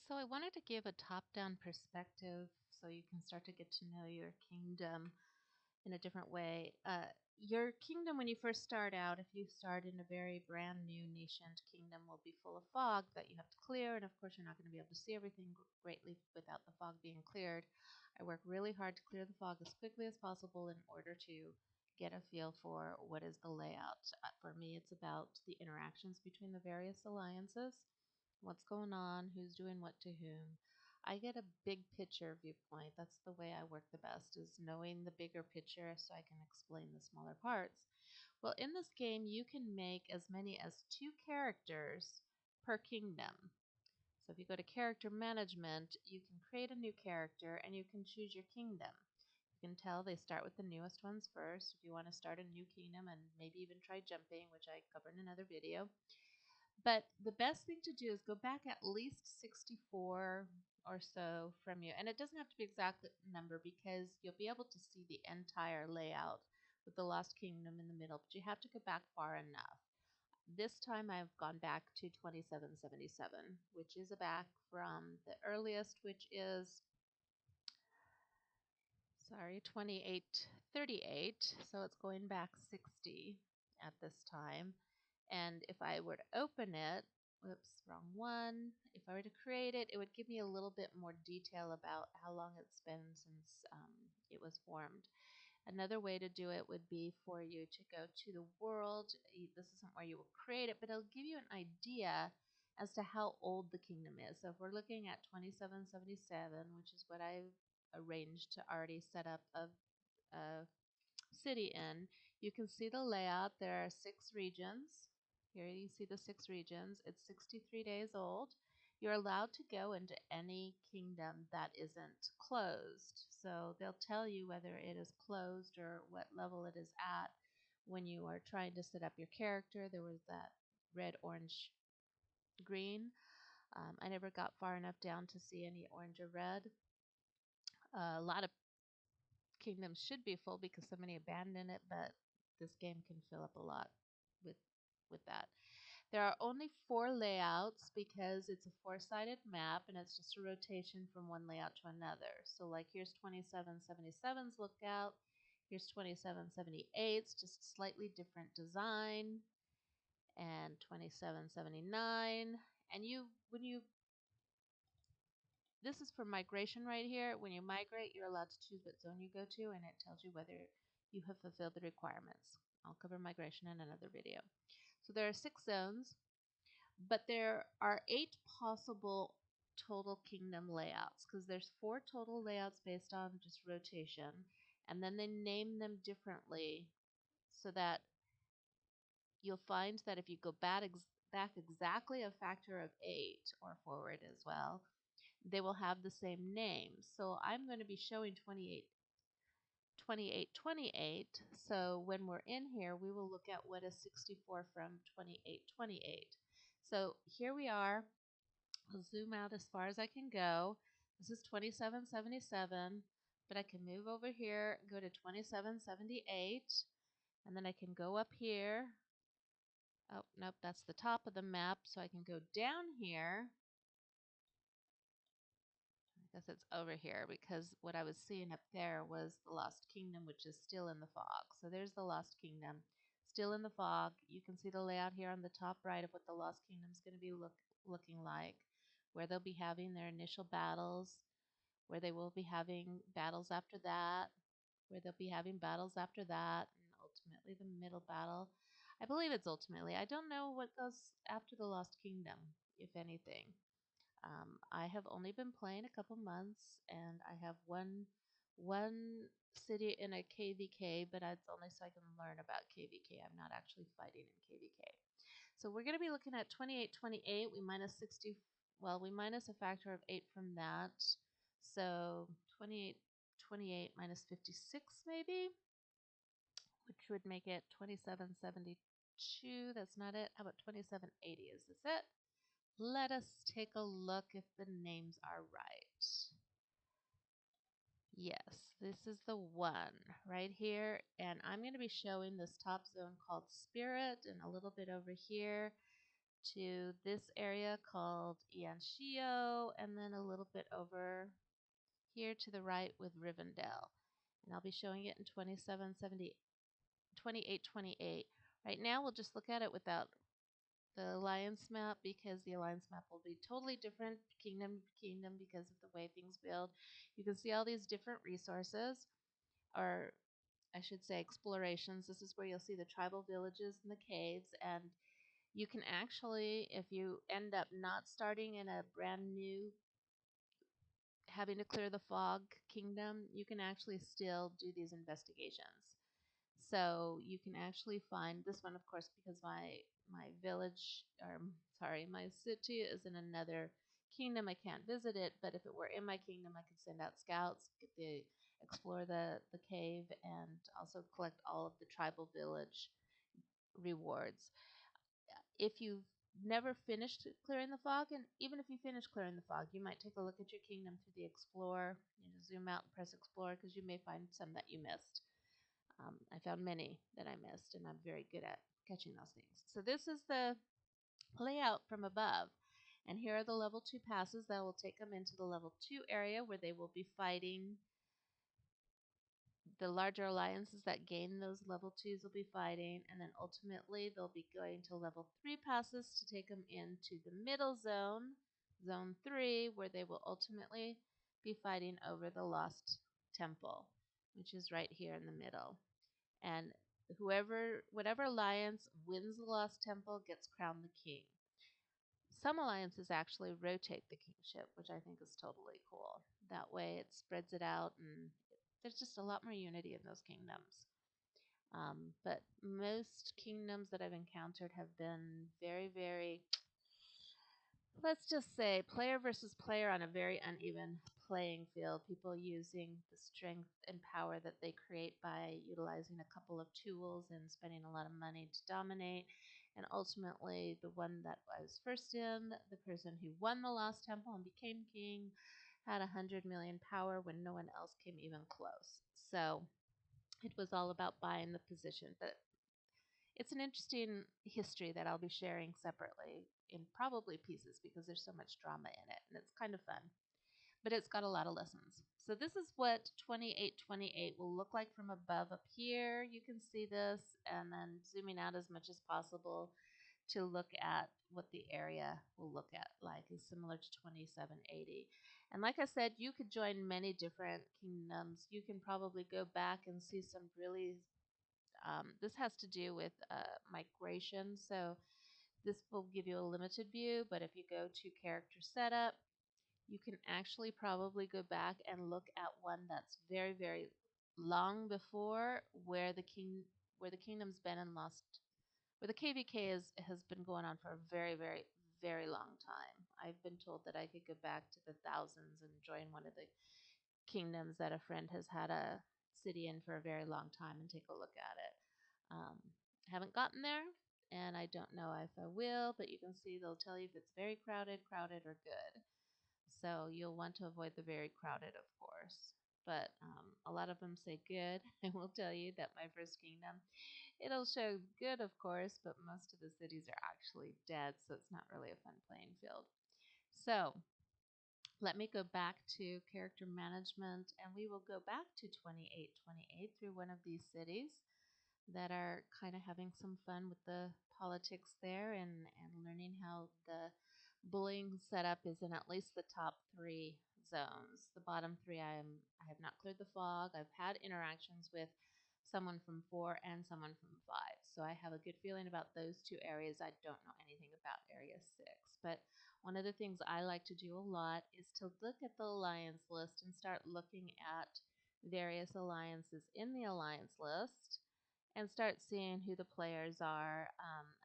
So I wanted to give a top-down perspective so you can start to get to know your kingdom in a different way. Your kingdom, when you first start out, if you start in a very brand new nationed kingdom, will be full of fog that you have to clear. And of course, you're not going to be able to see everything greatly without the fog being cleared. I work really hard to clear the fog as quickly as possible in order to get a feel for what is the layout. For me, it's about the interactions between the various alliances, what's going on, who's doing what to whom. I get a big picture viewpoint. That's the way I work the best, is knowing the bigger picture so I can explain the smaller parts. Well, in this game, you can make as many as 2 characters per kingdom. So if you go to character management, you can create a new character and you can choose your kingdom. You can tell they start with the newest ones first. If you want to start a new kingdom and maybe even try jumping, which I covered in another video, but the best thing to do is go back at least 64 or so from you. And it doesn't have to be exact number because you'll be able to see the entire layout with the Lost Kingdom in the middle, but you have to go back far enough. This time I've gone back to 2777, which is back from the earliest, which is, sorry, 2838. So it's going back 60 at this time. And if I were to open it, whoops, wrong one. If I were to create it, it would give me a little bit more detail about how long it's been since it was formed. Another way to do it would be for you to go to the world. This isn't where you will create it, but it'll give you an idea as to how old the kingdom is. So if we're looking at 2777, which is what I've arranged to already set up a city in, you can see the layout. There are 6 regions. Here you see the 6 regions. It's 63 days old. You're allowed to go into any kingdom that isn't closed. So they'll tell you whether it is closed or what level it is at when you are trying to set up your character. There was that red, orange, green. I never got far enough down to see any orange or red. A lot of kingdoms should be full because so many abandon it, but this game can fill up a lot with with that. There are only 4 layouts because it's a 4-sided map and it's just a rotation from one layout to another. So like here's 2777's lookout, here's 2778's, just slightly different design, and 2779. And when you this is for migration right here. When you migrate, you're allowed to choose what zone you go to, and it tells you whether you have fulfilled the requirements. I'll cover migration in another video. So there are 6 zones, but there are 8 possible total kingdom layouts because there's 4 total layouts based on just rotation, and then they name them differently so that you'll find that if you go back exactly a factor of 8 or forward as well, they will have the same name. So I'm going to be showing 28, 28, 28. So when we're in here, we will look at what is 64 from 28, 28. So here we are. I'll zoom out as far as I can go. This is 2777, but I can move over here, go to 2778, and then I can go up here. Oh, nope, that's the top of the map. So I can go down here. I guess it's over here because what I was seeing up there was the Lost Kingdom, which is still in the fog. So there's the Lost Kingdom, still in the fog. You can see the layout here on the top right of what the Lost Kingdom is going to be looking like, where they'll be having their initial battles, where they will be having battles after that, where they'll be having battles after that, and ultimately the middle battle. I believe it's ultimately. I don't know what goes after the Lost Kingdom, if anything. I have only been playing a couple months, and I have one city in a KVK, but it's only so I can learn about KVK. I'm not actually fighting in KVK. So we're going to be looking at 28, 28. We minus 60. Well, we minus a factor of 8 from that. So 28, 28 minus 56 maybe, which would make it 2772. That's not it. How about 2780? Is this it? Let us take a look if the names are right. Yes, this is the one right here. And I'm going to be showing this top zone called Spirit and a little bit over here. to this area called Ianshio, and then a little bit over here to the right with Rivendell. And I'll be showing it in 2770, 2828. Right now, we'll just look at it without the alliance map because the alliance map will be totally different kingdom to kingdom because of the way things build. You can see all these different resources, or I should say explorations. This is where you'll see the tribal villages and the caves, and you can actually, if you end up not starting in a brand new having to clear the fog kingdom, you can actually still do these investigations. So you can actually find this one, of course, because my village, or sorry, my city is in another kingdom. I can't visit it, but if it were in my kingdom, I could send out scouts, explore the cave, and also collect all of the tribal village rewards. If you've never finished clearing the fog, and even if you finish clearing the fog, you might take a look at your kingdom through the explore. You know, zoom out and press explore because you may find some that you missed. I found many that I missed, and I'm very good at catching those things. So this is the layout from above. And here are the level 2 passes that will take them into the level 2 area where they will be fighting. The larger alliances that gain those level 2s will be fighting, and then ultimately they'll be going to level 3 passes to take them into the middle zone, zone 3, where they will ultimately be fighting over the Lost Temple, which is right here in the middle. And whatever alliance wins the Lost Temple gets crowned the king. Some alliances actually rotate the kingship, which I think is totally cool. That way it spreads it out, and there's just a lot more unity in those kingdoms. But most kingdoms that I've encountered have been very, very, let's just say, player versus player on a very uneven playing field. People using the strength and power that they create by utilizing a couple of tools and spending a lot of money to dominate. And ultimately, the one that I was first in, the person who won the Lost Temple and became king, had 100 million power when no one else came even close. So it was all about buying the position. But it's an interesting history that I'll be sharing separately in probably pieces because there's so much drama in it, and it's kind of fun. But it's got a lot of lessons. So this is what 2828 will look like from above up here. You can see this, and then zooming out as much as possible to look at what the area will look at like is similar to 2780. And like I said, you could join many different kingdoms. You can probably go back and see some really this has to do with migration, so this will give you a limited view, but if you go to character setup, you can actually probably go back and look at one that's very, very long before where the kingdom's been and lost, where the KVK has been going on for a very, very, very long time. I've been told that I could go back to the thousands and join one of the kingdoms that a friend has had a city in for a very long time and take a look at it. I haven't gotten there, and I don't know if I will, but you can see they'll tell you if it's very crowded, crowded, or good. So you'll want to avoid the very crowded, of course. But a lot of them say good. I will tell you that my first kingdom, it'll show good, of course, but most of the cities are actually dead, so it's not really a fun playing field. So let me go back to character management, and we will go back to 2828 through one of these cities that are kind of having some fun with the politics there, and learning how the bullying setup is in at least the top 3 zones. The bottom 3, I have not cleared the fog. I've had interactions with someone from 4 and someone from 5, so I have a good feeling about those 2 areas. I don't know anything about area 6, but one of the things I like to do a lot is to look at the alliance list and start looking at various alliances in the alliance list and start seeing who the players are.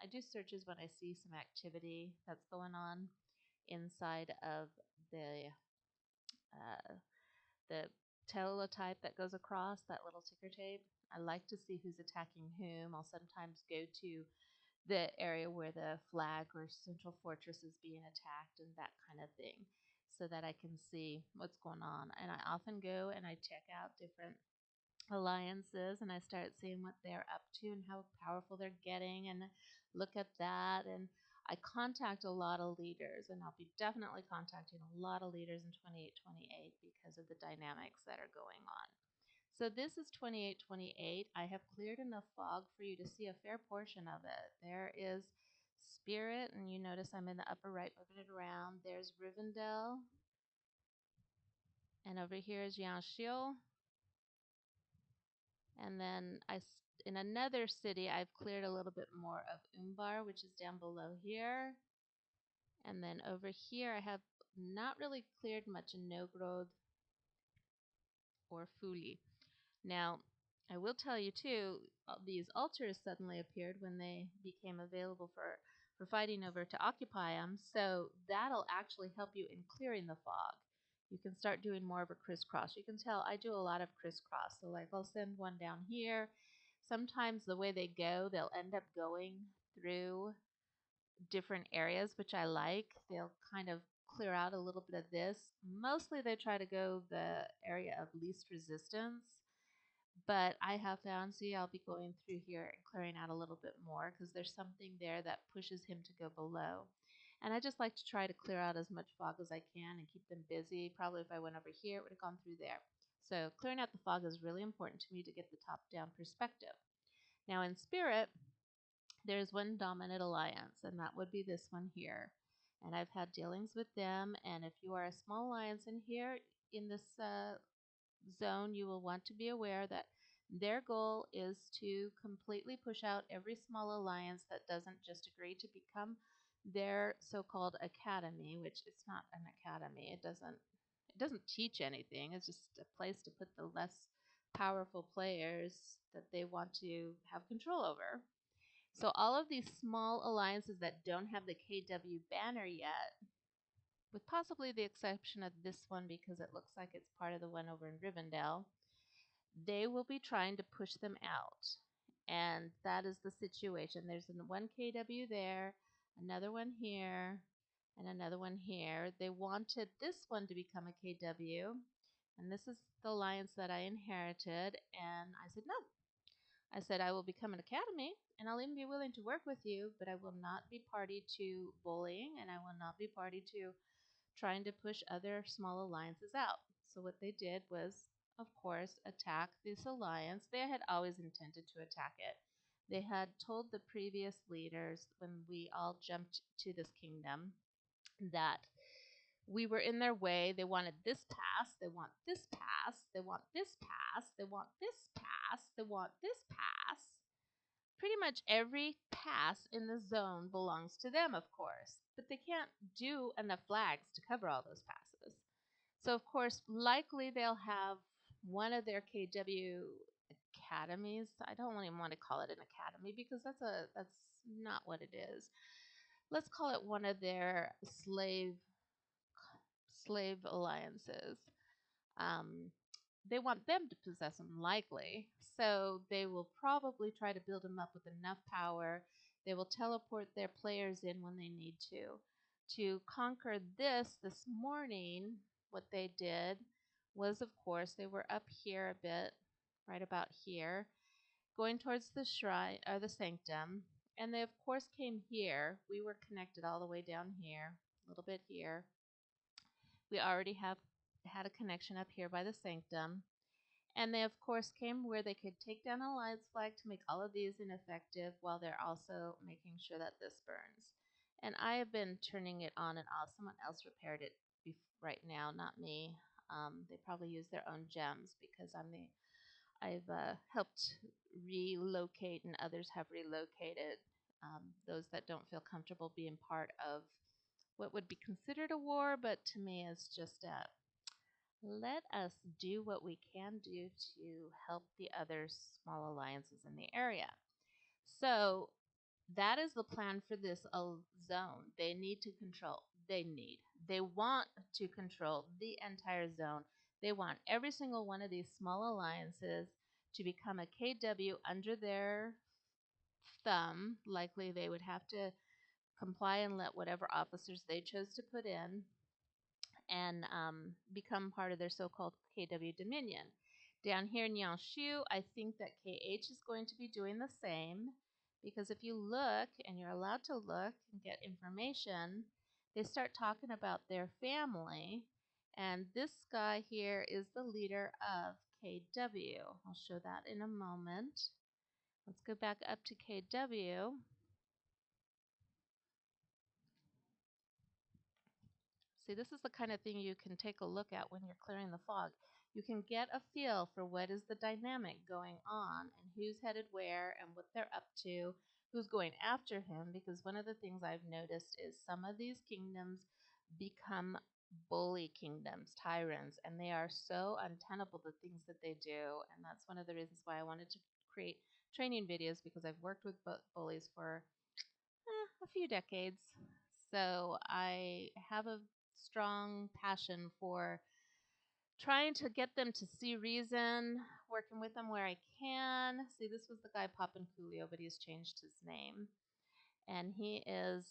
I do searches when I see some activity that's going on inside of uh, the teletype that goes across that little ticker tape. I like to see who's attacking whom. I'll sometimes go to the area where the flag or central fortress is being attacked and that kind of thing so that I can see what's going on. And I often go and I check out different alliances and I start seeing what they're up to and how powerful they're getting and look at that. And I contact a lot of leaders, and I'll be definitely contacting a lot of leaders in 2828 because of the dynamics that are going on. So this is 2828. I have cleared enough fog for you to see a fair portion of it. There is Spirit, and you notice I'm in the upper right, moving it around. There's Rivendell, and over here is Yanxiu. And then in another city, I've cleared a little bit more of Umbar, which is down below here. And then over here, I have not really cleared much in Nogrod or Fuli. Now, I will tell you too, these altars suddenly appeared when they became available for fighting over to occupy them. So that'll actually help you in clearing the fog. You can start doing more of a crisscross. You can tell I do a lot of crisscross. So like I'll send one down here. Sometimes the way they go, they'll end up going through different areas, which I like. They'll kind of clear out a little bit of this. Mostly they try to go the area of least resistance. But I have found, see, I'll be going through here and clearing out a little bit more because there's something there that pushes him to go below. And I just like to try to clear out as much fog as I can and keep them busy. Probably if I went over here, it would have gone through there. So clearing out the fog is really important to me to get the top-down perspective. Now in Spirit, there's one dominant alliance, and that would be this one here. And I've had dealings with them, and if you are a small alliance in here, in this zone, you will want to be aware that their goal is to completely push out every small alliance that doesn't just agree to become their so-called academy, which it's not an academy. It doesn't teach anything. It's just a place to put the less powerful players that they want to have control over. So all of these small alliances that don't have the KW banner yet, with possibly the exception of this one because it looks like it's part of the one over in Rivendell, they will be trying to push them out. And that is the situation. There's one KW there, another one here, and another one here. They wanted this one to become a KW, and this is the alliance that I inherited, and I said no. I said I will become an academy, and I'll even be willing to work with you, but I will not be party to bullying, and I will not be party to trying to push other small alliances out. So what they did was, of course, attack this alliance. They had always intended to attack it. They had told the previous leaders when we all jumped to this kingdom that we were in their way. They wanted this pass, they want this pass, they want this pass, they want this pass, they want this pass. Pretty much every pass in the zone belongs to them, of course, but they can't do enough flags to cover all those passes. So, of course, likely they'll have one of their KW academies. I don't even want to call it an academy because that's not what it is. Let's call it one of their slave alliances. Um, they want them to possess them, likely. So they will probably try to build them up with enough power. They will teleport their players in when they need to. To conquer this morning, what they did was, of course, they were up here a bit, right about here, going towards the shrine or the sanctum. And they, of course, came here. We were connected all the way down here, a little bit here. We already have had a connection up here by the sanctum. And they, of course, came where they could take down a alliance flag to make all of these ineffective while they're also making sure that this burns. And I have been turning it on and off. Someone else repaired it right now, not me. They probably use their own gems because I've helped relocate and others have relocated those that don't feel comfortable being part of what would be considered a war, but to me is just a let us do what we can do to help the other small alliances in the area. So that is the plan for this zone. They need to control. They want to control the entire zone. They want every single one of these small alliances to become a KW under their thumb. Likely they would have to comply and let whatever officers they chose to put in and become part of their so-called KW Dominion. Down here in Yangshu, I think that KH is going to be doing the same Because if you look, and you're allowed to look and get information, they start talking about their family. And this guy here is the leader of KW. I'll show that in a moment. Let's go back up to KW. See, this is the kind of thing you can take a look at when you're clearing the fog. You can get a feel for what is the dynamic going on and who's headed where and what they're up to, who's going after him, because one of the things I've noticed is some of these kingdoms become bully kingdoms, tyrants, and they are so untenable, the things that they do. And that's one of the reasons why I wanted to create training videos, because I've worked with bullies for a few decades. So I have a strong passion for trying to get them to see reason, working with them where I can. See, this was the guy Papin Coolio, but he's changed his name. And he is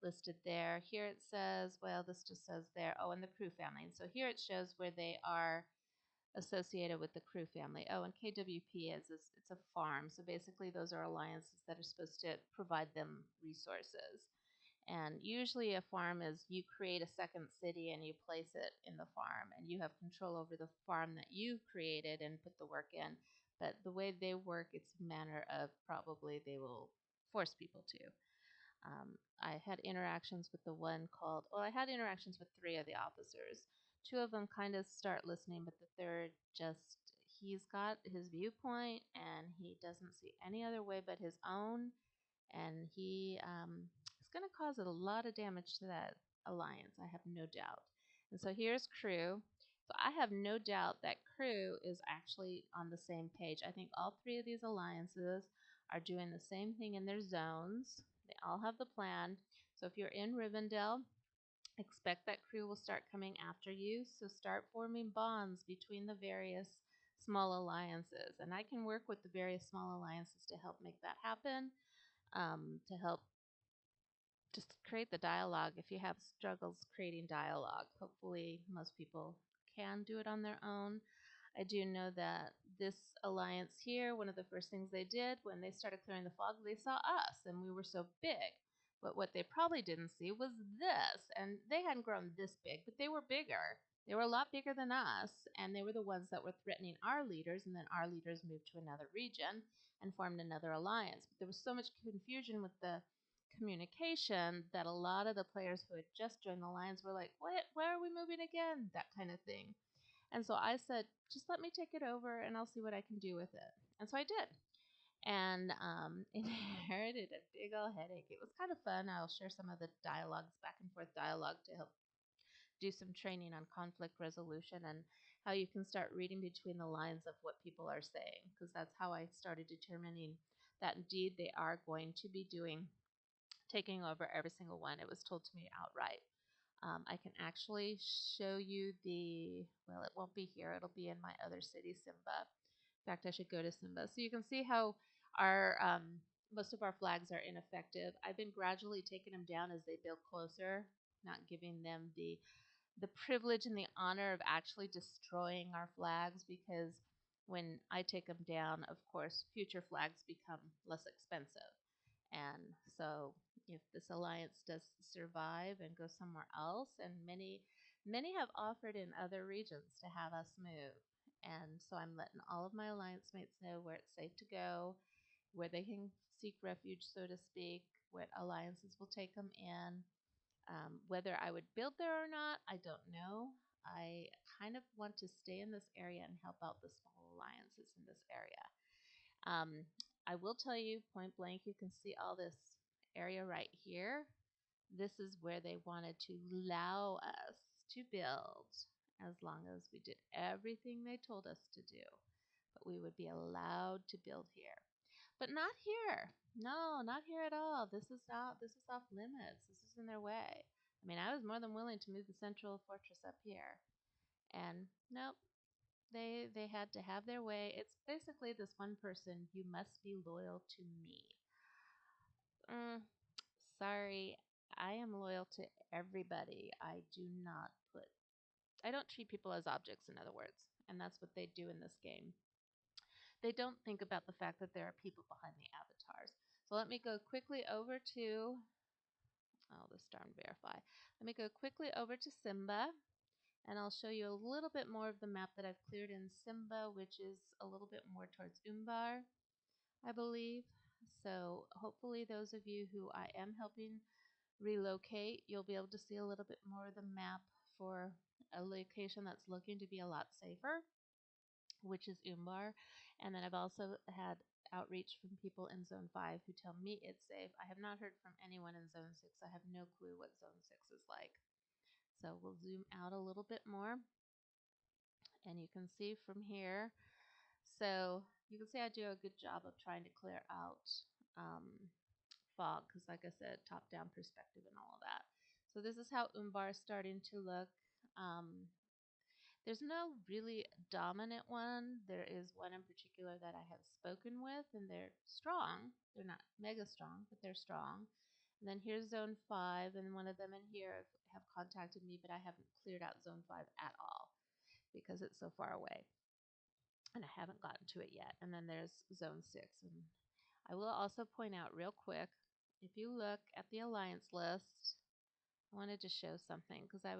listed there. Here it says, well, this just says there, oh, and the crew family. And so here it shows where they are associated with the crew family. Oh, and KWP is it's a farm. So basically those are alliances that are supposed to provide them resources. And usually a farm is you create a second city and you place it in the farm, and you have control over the farm that you've created and put the work in. But the way they work, it's a manner of probably they will force people to. I had interactions with the one called, well, I had interactions with 3 of the officers. 2 of them kind of start listening, but the third just, he's got his viewpoint and he doesn't see any other way but his own. And he is going to cause a lot of damage to that alliance, I have no doubt. And so here's crew. So I have no doubt that crew is actually on the same page. I think all 3 of these alliances are doing the same thing in their zones. They all have the plan. So if you're in Rivendell, expect that crew will start coming after you. So start forming bonds between the various small alliances. And I can work with the various small alliances to help make that happen, to help just create the dialogue. If you have struggles creating dialogue, hopefully most people can do it on their own. I do know that this alliance here, one of the first things they did when they started clearing the fog, they saw us and we were so big. But what they probably didn't see was this. And they hadn't grown this big, but they were bigger. They were a lot bigger than us, and they were the ones that were threatening our leaders, and then our leaders moved to another region and formed another alliance. But there was so much confusion with the communication that a lot of the players who had just joined the alliance were like, what? Where are we moving again? That kind of thing. And so I said, just let me take it over and I'll see what I can do with it. And so I did. And inherited a big old headache. It was kind of fun. I'll share some of the dialogues, back and forth dialogue, to help do some training on conflict resolution and how you can start reading between the lines of what people are saying, because that's how I started determining that indeed they are going to be taking over every single one. It was told to me outright. I can actually show you well, it won't be here. It'll be in my other city, Simba. In fact, I should go to Simba. So you can see how our most of our flags are ineffective. I've been gradually taking them down as they build closer, not giving them the privilege and the honor of actually destroying our flags, because when I take them down, of course, future flags become less expensive. And so if this alliance does survive and go somewhere else, and many have offered in other regions to have us move. And so I'm letting all of my alliance mates know where it's safe to go, where they can seek refuge, so to speak, what alliances will take them in. Whether I would build there or not, I don't know. I kind of want to stay in this area and help out the small alliances in this area. I will tell you point blank, you can see all this area right here. This is where they wanted to allow us to build, as long as we did everything they told us to do. But we would be allowed to build here. But not here. No, not here at all. This is off limits. This is in their way. I mean, I was more than willing to move the central fortress up here. And nope, they had to have their way. It's basically this one person, you must be loyal to me. Sorry, I am loyal to everybody. I don't treat people as objects, in other words, and that's what they do in this game. They don't think about the fact that there are people behind the avatars. So let me go quickly over to, oh, this darn verify. Let me go quickly over to Simba, and I'll show you a little bit more of the map that I've cleared in Simba, which is a little bit more towards Umbar, I believe. So hopefully those of you who I am helping relocate, you'll be able to see a little bit more of the map for a location that's looking to be a lot safer, which is Umbar. And then I've also had outreach from people in Zone 5 who tell me it's safe. I have not heard from anyone in Zone 6. I have no clue what Zone 6 is like. So we'll zoom out a little bit more, and you can see from here. So you can see I do a good job of trying to clear out fog because, like I said, top-down perspective and all of that. So this is how Umbar is starting to look. Um, there's no really dominant one. There is one in particular that I have spoken with, and they're strong. They're not mega strong, but they're strong. And then here's Zone 5, and one of them in here have contacted me, but I haven't cleared out Zone 5 at all because it's so far away, and I haven't gotten to it yet. And then there's Zone 6. And I will also point out real quick, if you look at the alliance list, I wanted to show something because I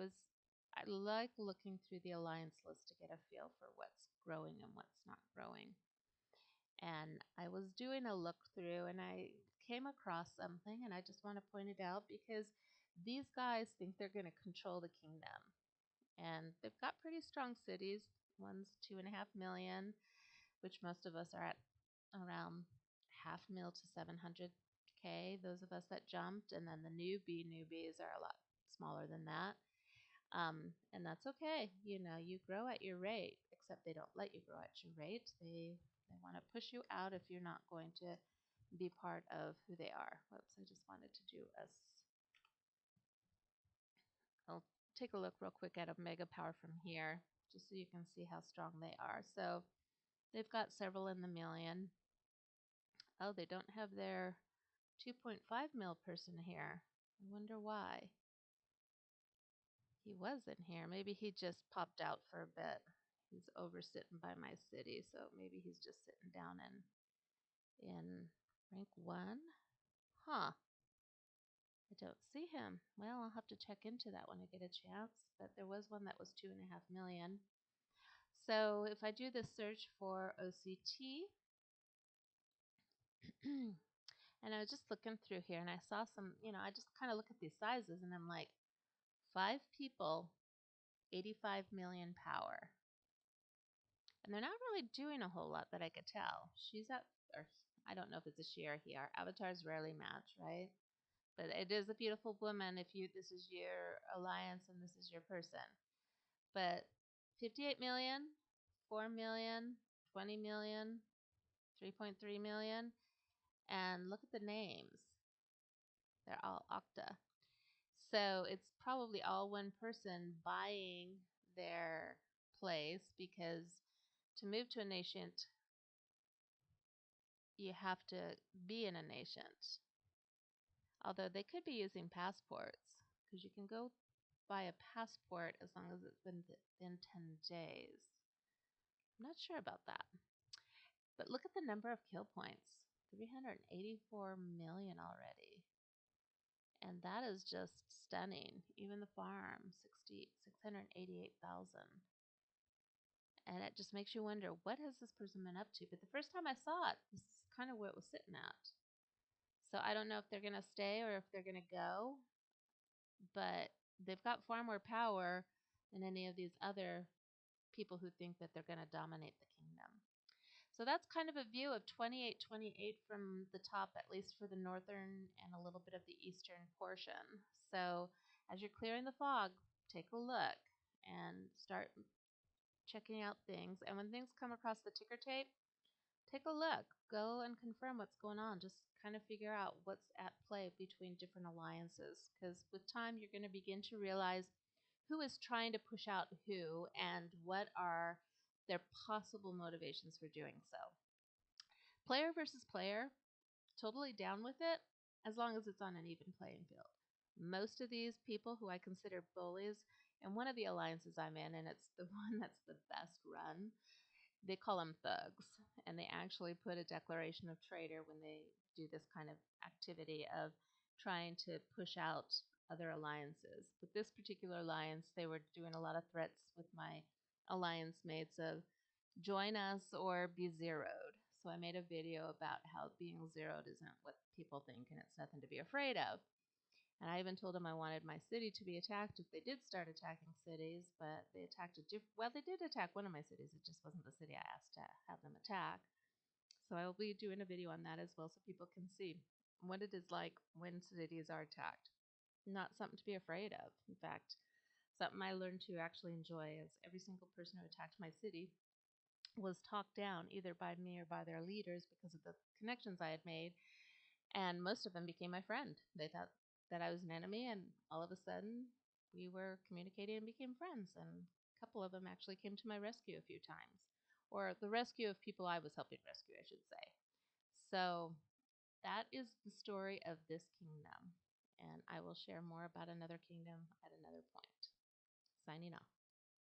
like looking through the alliance list to get a feel for what's growing and what's not growing. And I was doing a look through and I came across something, and I just want to point it out because these guys think they're going to control the kingdom. And they've got pretty strong cities. One's 2.5 million, which most of us are at around half mil to 700K, those of us that jumped. And then the newbies are a lot smaller than that. And that's okay. You know, you grow at your rate, except they don't let you grow at your rate. They want to push you out if you're not going to be part of who they are. Whoops, I just wanted to do a. I'll take a look real quick at a mega power from here, just so you can see how strong they are. So they've got several in the million. Oh, they don't have their 2.5 mil person here. I wonder why. He was in here. Maybe he just popped out for a bit. He's over sitting by my city, so maybe he's just sitting down in rank 1. Huh. I don't see him. Well, I'll have to check into that when I get a chance. But there was one that was 2.5 million. So if I do the search for OCT, and I was just looking through here and I saw some, I just kind of look at these sizes and I'm like, 5 people, 85 million power. And they're not really doing a whole lot that I could tell. She's at, or I don't know if it's a she or he. Our avatars rarely match, right? But it is a beautiful woman if this is your alliance and this is your person. But 58 million, 4 million, 20 million, 3.3 million. And look at the names. They're all Octa. So it's probably all one person buying their place, because to move to a nation, you have to be in a nation. Although they could be using passports, because you can go buy a passport as long as it's been within 10 days. I'm not sure about that. But look at the number of kill points. 384 million already. And that is just stunning. Even the farm, 688,000. And it just makes you wonder, what has this person been up to? But the first time I saw it, this is kind of where it was sitting at. So I don't know if they're going to stay or if they're going to go. But they've got far more power than any of these other people who think that they're going to dominate the kingdom. So that's kind of a view of 2828 from the top, at least for the northern and a little bit of the eastern portion. So as you're clearing the fog, take a look and start checking out things. And when things come across the ticker tape, take a look. Go and confirm what's going on. Just kind of figure out what's at play between different alliances. Because with time, you're going to begin to realize who is trying to push out who and what are their possible motivations for doing so. Player versus player, totally down with it, as long as it's on an even playing field. Most of these people who I consider bullies, and one of the alliances I'm in, and it's the one that's the best run, They call them thugs, and they actually put a declaration of traitor when they do this kind of activity of trying to push out other alliances. But this particular alliance, they were doing a lot of threats with my alliance mates of join us or be zeroed. So I made a video about how being zeroed isn't what people think and it's nothing to be afraid of. And I even told them I wanted my city to be attacked if they did start attacking cities, but they attacked well, they did attack one of my cities. It just wasn't the city I asked to have them attack. So I will be doing a video on that as well so people can see what it is like when cities are attacked. Not something to be afraid of. In fact, something I learned to actually enjoy is every single person who attacked my city was talked down either by me or by their leaders because of the connections I had made, and most of them became my friend. They thought that I was an enemy, and all of a sudden we were communicating and became friends. And a couple of them actually came to my rescue a few times, or the rescue of people I was helping rescue, I should say. So that is the story of this kingdom, and I will share more about another kingdom at another point. Signing off.